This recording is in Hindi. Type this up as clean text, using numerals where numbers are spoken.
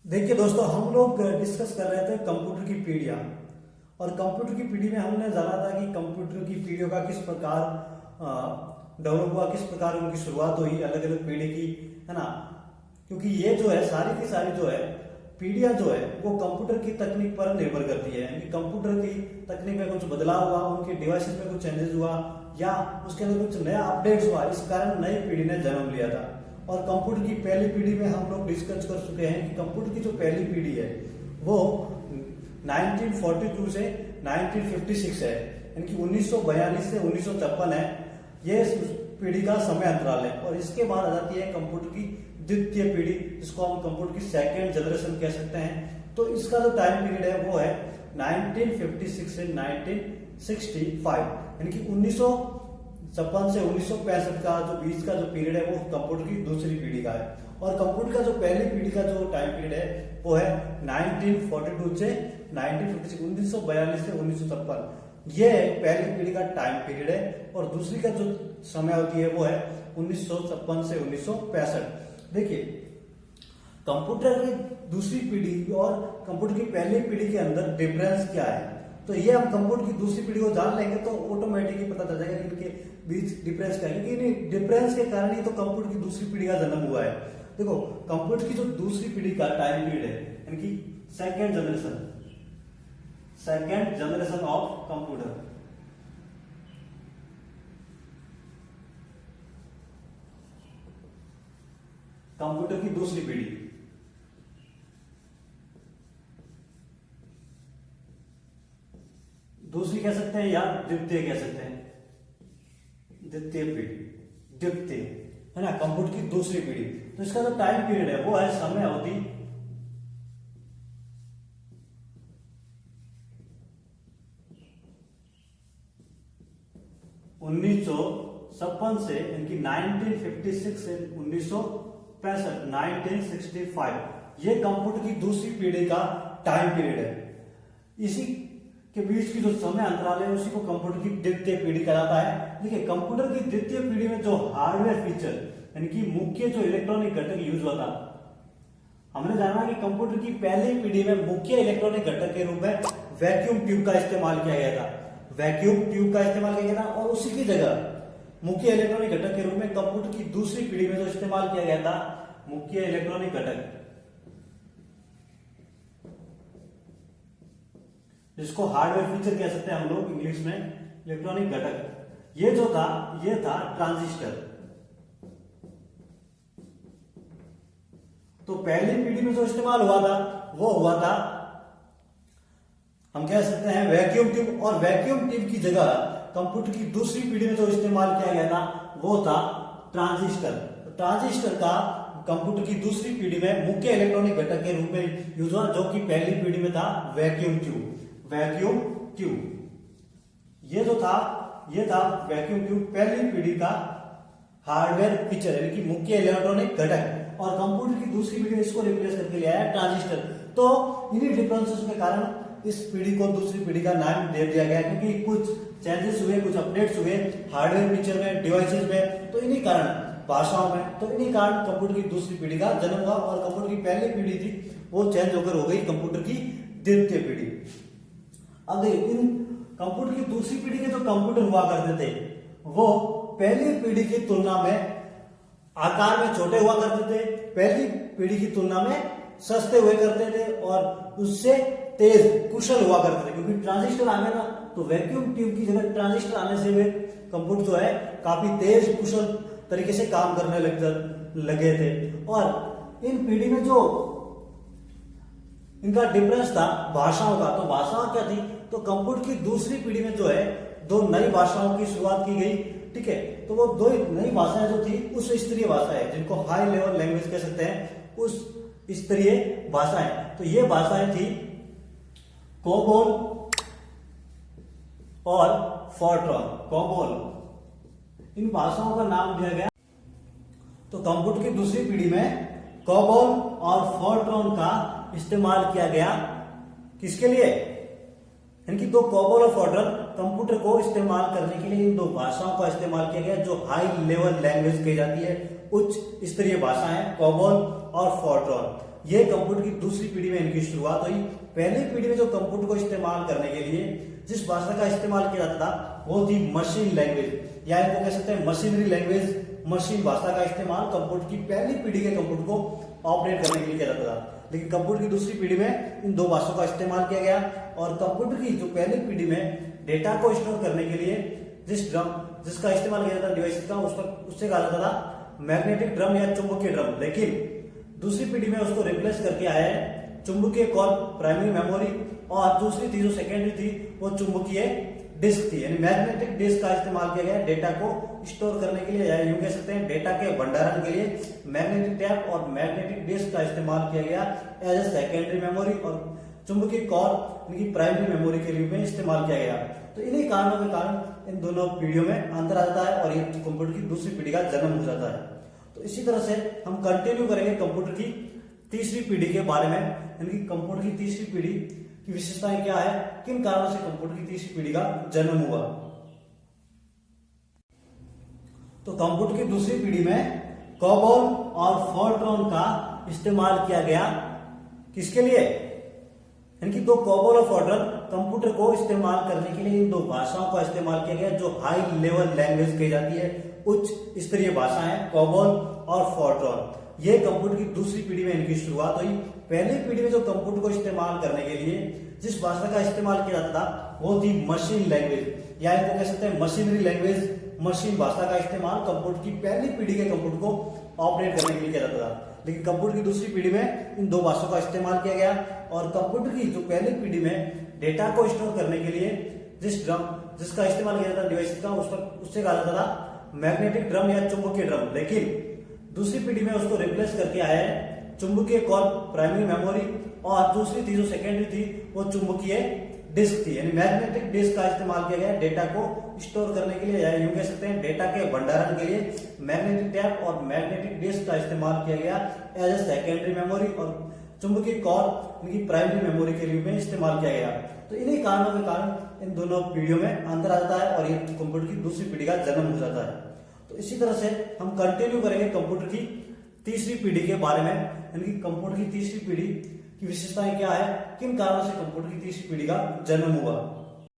देखिए दोस्तों, हम लोग डिस्कस कर रहे थे कंप्यूटर की पीढ़ियां। और कंप्यूटर की पीढ़ी में हमने जाना था कि कंप्यूटर की पीढ़ियों का किस प्रकार डेवलप हुआ, किस प्रकार उनकी शुरुआत हुई अलग अलग पीढ़ी की, है ना। क्योंकि ये जो है सारी की सारी जो है पीढ़ियां जो है वो कंप्यूटर की तकनीक पर निर्भर करती है। यानी कंप्यूटर की तकनीक में कुछ बदलाव हुआ, उनके डिवाइसेस में कुछ चेंजेस हुआ या उसके अंदर कुछ नया अपडेट्स हुआ, इस कारण नई पीढ़ी ने जन्म लिया था। और कंप्यूटर की पहली पीढ़ी में हम लोग डिस्कस कर चुके हैं कि कंप्यूटर की जो पहली पीढ़ी है वो 1942 से 1956 है, यानी कि 1942 से 1956 है। ये पीढ़ी का समय अंतराल है। और इसके बाद आ जाती है कंप्यूटर की द्वितीय पीढ़ी, जिसको हम कंप्यूटर की सेकेंड जनरेशन कह सकते हैं। तो इसका जो टाइम पीरियड है वो है 1956 से 1965, यानी कि 1956 से 1965 का जो बीच का जो पीरियड है वो कंप्यूटर की दूसरी पीढ़ी का है। और कंप्यूटर का जो पहली पीढ़ी का जो टाइम पीरियड है वो है 1942 से 1956, 1942 से 1956। ये पहली पीढ़ी का टाइम पीरियड है। और दूसरी का जो समय होती है वो है 1956 से 1965। देखिए, कंप्यूटर की दूसरी पीढ़ी और कंप्यूटर की पहली पीढ़ी के अंदर डिफरेंस क्या है, तो ये हम कंप्यूटर की दूसरी पीढ़ी को जान लेंगे तो ऑटोमेटिकली पता चल जाएगा कि इनके बीच डिफरेंस क्या है। क्योंकि डिफरेंस के कारण ही तो कंप्यूटर की दूसरी पीढ़ी का जन्म हुआ है। देखो, कंप्यूटर की जो दूसरी पीढ़ी का टाइम पीरियड है, यानी कि second generation of computer, computer की दूसरी पीढ़ी, दूसरी कह सकते हैं या द्वितीय कह सकते हैं, द्वितीय पीढ़ी, द्वितीय है ना, कंप्यूटर की दूसरी पीढ़ी। तो इसका जो टाइम पीरियड है वो है समय अवधि 1956 से, यानी कि 1956 से 1965, 1965 ये कंप्यूटर की दूसरी पीढ़ी का टाइम पीरियड है। इसी के बीच की जो समय अंतराल है उसी को कंप्यूटर की द्वितीय पीढ़ी कहा जाता है। देखिए, कंप्यूटर की द्वितीय पीढ़ी में जो हार्डवेयर फीचर, यानी कि मुख्य जो इलेक्ट्रॉनिक घटक यूज होता, हमने जाना कि कंप्यूटर की पहली पीढ़ी में मुख्य इलेक्ट्रॉनिक घटक के रूप में वैक्यूम ट्यूब का इस्तेमाल किया गया था। वैक्यूम ट्यूब का इस्तेमाल किया गया था। और उसी की जगह मुख्य इलेक्ट्रॉनिक घटक के रूप में कंप्यूटर की दूसरी पीढ़ी में जो इस्तेमाल किया गया था मुख्य इलेक्ट्रॉनिक घटक, जिसको हार्डवेयर फीचर कह सकते हैं हम लोग इंग्लिश में, इलेक्ट्रॉनिक घटक, ये जो था ये था ट्रांजिस्टर। तो पहली पीढ़ी में जो इस्तेमाल हुआ था वो हुआ था, हम कह सकते हैं, वैक्यूम ट्यूब। और वैक्यूम ट्यूब की जगह कंप्यूटर की दूसरी पीढ़ी में जो इस्तेमाल किया गया था वो था ट्रांजिस्टर। तो ट्रांजिस्टर का कंप्यूटर की दूसरी पीढ़ी में मुख्य इलेक्ट्रॉनिक घटक के रूप में यूज हुआ, जो कि पहली पीढ़ी में था वैक्यूम ट्यूब। वैक्यूम ट्यूब ये जो था ये था वैक्यूम ट्यूब, पहली पीढ़ी का हार्डवेयर फीचर, यानी कि मुख्य इलेक्ट्रॉनिक घटक। और कंप्यूटर की दूसरी पीढ़ी इसको रिप्लेस करके लिया है ट्रांजिस्टर। तो इन्हीं डिफरेंसेस के कारण इस पीढ़ी को दूसरी पीढ़ी का नाम दे दिया गया, क्योंकि कुछ चेंजेस हुए, कुछ अपडेट्स हुए हार्डवेयर फीचर में, डिवाइसेस में। तो इन्हीं कारण, भाषाओं में, तो इन्हीं कारण कंप्यूटर की दूसरी पीढ़ी का जन्म हुआ। और कंप्यूटर की पहली पीढ़ी थी वो चेंज होकर हो गई कंप्यूटर की द्वितीय पीढ़ी। अब इन कंप्यूटर की दूसरी पीढ़ी के जो कंप्यूटर हुआ करते थे वो पहली पीढ़ी की तुलना में आकार में छोटे हुआ करते थे, पहली पीढ़ी की तुलना में सस्ते हुए करते थे और उससे तेज, कुशल हुआ करते थे। क्योंकि ट्रांजिस्टर आ गया ना, तो वैक्यूम ट्यूब की जगह ट्रांजिस्टर आने से वे कंप्यूटर जो है काफी तेज, कुशल तरीके से काम करने लगे थे। और इन पीढ़ी में जो इनका डिफरेंस था भाषाओं का, तो भाषाओं क्या थी, तो कंप्यूटर की दूसरी पीढ़ी में जो है दो नई भाषाओं की शुरुआत की गई। ठीक है, तो वो दो नई भाषाएं जो थी उस स्तरीय भाषाएं, जिनको हाई लेवल लैंग्वेज कह सकते हैं, उस स्तरीय भाषाएं। तो ये भाषाएं थी कोबोल और फोर्ट्रॉन। कोबोल, इन भाषाओं का नाम दिया गया। तो कंप्यूटर की दूसरी पीढ़ी में कोबोल और फोर्ट्रॉन का इस्तेमाल किया गया, किसके लिए, यानी कि दो कोबोल और फोर्ट्रॉन कंप्यूटर को इस्तेमाल करने के लिए इन दो भाषाओं का इस्तेमाल किया गया, जो हाई लेवल लैंग्वेज कही जाती है, उच्च स्तरीय भाषाएं कोबोल और फोर्ट्रॉन। ये कंप्यूटर की दूसरी पीढ़ी में इनकी शुरुआत हुई। पहली पीढ़ी में जो कंप्यूटर को इस्तेमाल करने के लिए जिस भाषा का इस्तेमाल किया जाता था वो थी मशीन लैंग्वेज, या इनको कह सकते हैं मशीनरी लैंग्वेज। मशीन भाषा का इस्तेमाल कंप्यूटर की पहली पीढ़ी के कंप्यूटर को ऑपरेट करने के लिए किया जाता था। लेकिन कंप्यूटर की दूसरी पीढ़ी में इन दो भाषाओं का इस्तेमाल किया गया, और कंप्यूटर की जो पहली पीढ़ी में डेटा को स्टोर करने के लिए जिसका इस्तेमाल किया जाता डिवाइस का उससे कहा जाता था मैग्नेटिक ड्रम या चुंबकीय ड्रम। लेकिन दूसरी पीढ़ी में उसको रिप्लेस करके आया है चुंबकीय कॉल प्राइमरी मेमोरी, और दूसरी थी जो सेकेंडरी थी वो चुंबकीय डिस्क थी, यानी मैग्नेटिक डिस्क का इस्तेमाल किया गया डेटा को स्टोर करने के लिए, या यूं कह सकते हैं डेटा के भंडारण के लिए मैग्नेटिक टैप और मैग्नेटिक डिस्क का इस्तेमाल किया गया एज ए सेकेंडरी मेमोरी, और चुंबकीय कॉल इनकी प्राइमरी मेमोरी के रूप में इस्तेमाल किया गया। तो इन्हीं कारणों के कारण इन दोनों पीढ़ियों में अंतर आ जाता है और ये कंप्यूटर की दूसरी पीढ़ी का जन्म हो जाता है। तो इसी तरह से हम कंटिन्यू करेंगे कंप्यूटर की तीसरी पीढ़ी के बारे में, यानी कंप्यूटर की तीसरी पीढ़ी की विशेषताएं क्या है, किन कारणों से कंप्यूटर की तीसरी पीढ़ी का जन्म हुआ। तो कंप्यूटर की दूसरी पीढ़ी में कॉबोल और फोर्ट्रॉन का इस्तेमाल किया गया, किसके लिए, यानी दो कॉबोल और फोर्ट्रॉन कंप्यूटर को इस्तेमाल करने के लिए इन दो भाषाओं का इस्तेमाल किया गया जो हाई लेवल लैंग्वेज कही जाती है, उच्च स्तरीय भाषा है कॉबोल और फोर्ट्रॉन। ये कंप्यूटर की दूसरी पीढ़ी में इनकी शुरुआत हुई। पहली पीढ़ी में जो कंप्यूटर को इस्तेमाल करने के लिए जिस भाषा का इस्तेमाल किया जाता था वो थी मशीन लैंग्वेज, या इनको कह सकते हैं मशीनरी लैंग्वेज। मशीन भाषा का इस्तेमाल कंप्यूटर की पहली पीढ़ी के कंप्यूटर को ऑपरेट करने के लिए किया जाता था। लेकिन कंप्यूटर की दूसरी पीढ़ी में इन दो भाषाओं का इस्तेमाल किया गया, और कंप्यूटर की जो पहली पीढ़ी में डेटा को स्टोर करने के लिए जिसका इस्तेमाल किया जाता डिवाइस का उससे कहा जाता था मैग्नेटिक ड्रम या चुंबकीय ड्रम। लेकिन दूसरी पीढ़ी में उसको रिप्लेस करके आया है चुंबकीय कॉल प्राइमरी मेमोरी, और दूसरी थी जो सेकेंडरी थी वो चुंबकीय डिस्क थी, यानी मैग्नेटिक डिस्क का इस्तेमाल किया गया डेटा को स्टोर करने के लिए, या यूं कह सकते हैं डेटा के भंडारण के लिए मैग्नेटिक टैप और मैग्नेटिक डिस्क का इस्तेमाल किया गया एज ए सेकेंडरी मेमोरी, और चुंबकीय कॉल इनकी प्राइमरी मेमोरी के रूप में इस्तेमाल किया गया। तो इन्हीं कारणों के कारण इन दोनों पीढ़ियों में अंतर आ जाता है और ये कंप्यूटर की दूसरी पीढ़ी का जन्म हो जाता है। तो इसी तरह से हम कंटिन्यू करेंगे कंप्यूटर की तीसरी पीढ़ी के बारे में, यानी कंप्यूटर की तीसरी पीढ़ी की विशेषताएं क्या है, किन कारणों से कंप्यूटर की तीसरी पीढ़ी का जन्म हुआ।